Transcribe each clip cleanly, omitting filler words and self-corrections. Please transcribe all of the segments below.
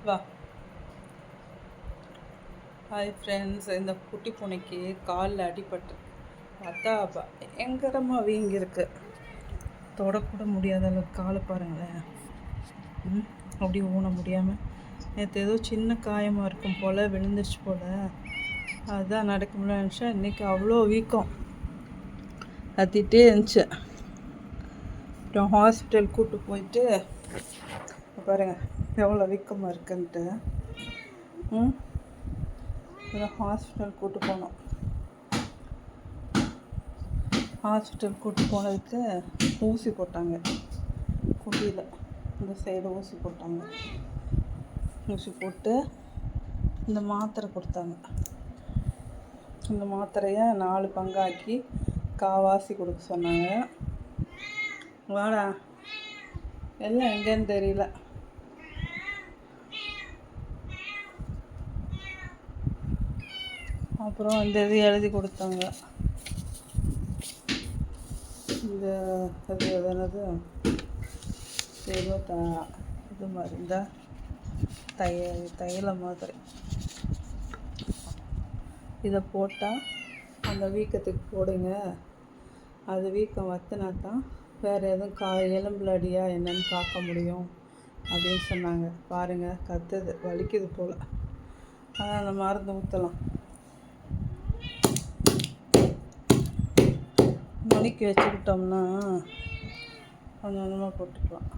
வா. Hi friends, இந்த குட்டி பூனைக்கு காலில் அடிபட்டு பார்த்தா பயங்கரமாக வீங்கியிருக்கு. தொடக்கூட முடியாத அளவுக்கு காலை பாருங்களேன். அப்படி ஊன முடியாமல் நேற்று ஏதோ சின்ன காயமாக இருக்கும் போல், விழுந்துருச்சு போல். அதுதான் நடக்க முடியல நினச்சா, இன்றைக்கி அவ்வளோ வீக்கம் கத்திகிட்டே இருந்துச்சு. அப்புறம் ஹாஸ்பிட்டல் கூப்பிட்டு போயிட்டு பாருங்கள் எவ்வளோ வீக்கமாக இருக்குன்ட்டு. அப்புறம் ஹாஸ்பிட்டல் கூப்பிட்டு போனோம். ஹாஸ்பிட்டல் கூப்பிட்டு போனதுக்கு ஊசி போட்டாங்க. குட்டியில் இந்த சைடு ஊசி போட்டாங்க. ஊசி போட்டு இந்த மாத்திரை கொடுத்தாங்க. இந்த மாத்திரையை 4 பங்காக்கி காவாசி கொடுக்க சொன்னாங்க. வாடா, எல்லாம் எங்கேன்னு தெரியல. அப்புறம் இந்த இது எழுதி கொடுத்தாங்க. இந்த அது என்னது ஏதோ இது மாதிரி இந்த தைல மாதிரி இதை போட்டால் அந்த வீக்கத்துக்கு போடுங்க. அது வீக்கம் வத்தினா தான் வேறு எதுவும் எலும்புல அடியா என்னன்னு பார்க்க முடியும் அப்படின்னு சொன்னாங்க. பாருங்கள், கத்துது, வலிக்குது போல். அதான் அந்த மருந்து ஊற்றலாம். மணிக்கு வச்சுக்கிட்டோம்னா கொஞ்சம் கொஞ்சமாக போட்டுக்கலாம்.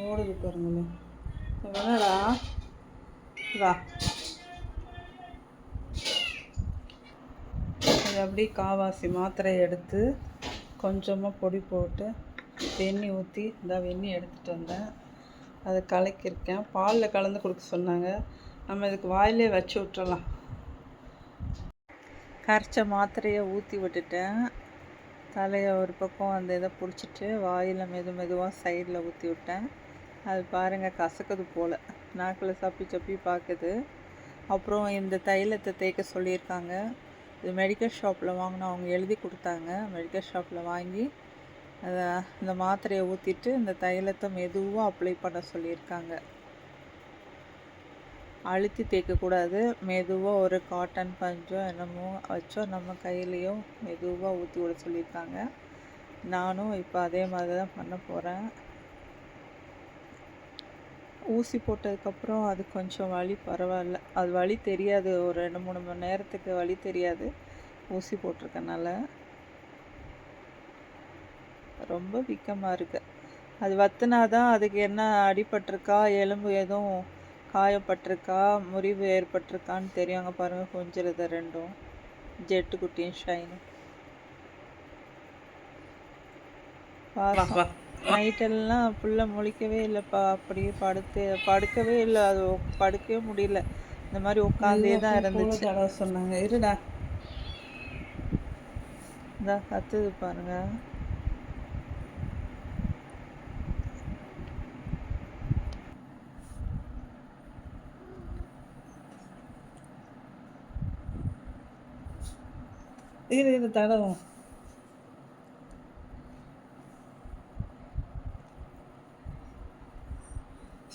ஓடுது பாருங்களேன். வேணடா வா. அது அப்படி காவாசி மாத்திரையை எடுத்து கொஞ்சமாக பொடி போட்டு வெந்நீர் ஊற்றி வெந்நீர் எடுத்துகிட்டு வந்தேன். அதை கலக்கியிருக்கேன். பாலில் கலந்து கொடுக்க சொன்னாங்க. நம்ம இதுக்கு வாயிலே வச்சு விட்டுறலாம். கரைச்ச மாத்திரையை ஊற்றி விட்டுட்டேன். தலையை ஒரு பக்கம் அந்த இதை பிடிச்சிட்டு வாயில் மெதுவாக சைடில் ஊற்றி விட்டேன். அது பாருங்கள், கசக்குது போல். நாக்கில் சப்பி சப்பி பார்க்குது. அப்புறம் இந்த தைலத்தை தேய்க்க சொல்லியிருக்காங்க. இது மெடிக்கல் ஷாப்பில் வாங்கினா அவங்க எழுதி கொடுத்தாங்க. மெடிக்கல் ஷாப்பில் வாங்கி அதை இந்த மாத்திரையை ஊற்றிட்டு இந்த தைலத்தை மெதுவாக அப்ளை பண்ண சொல்லியிருக்காங்க. அழுத்தி தேய்க்கக்கூடாது. மெதுவாக ஒரு காட்டன் பஞ்சம் என்னமோ வச்சோ நம்ம கையிலையும் மெதுவாக ஊற்றி விட சொல்லியிருக்காங்க. நானும் இப்போ அதே மாதிரி தான் பண்ண போகிறேன். ஊசி போட்டதுக்கப்புறம் அது கொஞ்சம் வலி பரவாயில்ல. அது வலி தெரியாது. ஒரு 2-3 மணி நேரத்துக்கு வலி தெரியாது. ஊசி போட்டிருக்கனால ரொம்ப வீக்கமாக இருக்குது. அது வத்துனாதான் அதுக்கு என்ன அடிபட்டிருக்கா, எலும்பு எதுவும் காயப்பட்டிருக்கா, முறிவு ஏற்பட்டிருக்கான்னு தெரியுங்க. பாருங்கள், கொஞ்சிருது ரெண்டும், ஜெட்டு குட்டியும் ஷைனும். நைட்டெல்லாம் ஃபுல்லாக முழிக்கவே இல்லைப்பா. அப்படியே படுக்கவே இல்லை. அது படுக்கவே முடியல. இந்த மாதிரி உட்காந்தே தான் இருந்துச்சு. சொன்னாங்க. இருடா, இந்த கத்துது பாருங்க. இது தடவும்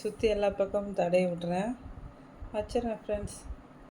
சுற்றி எல்லா பக்கமும் தடவி விட்றேன். வச்சுறேன் ஃப்ரெண்ட்ஸ்.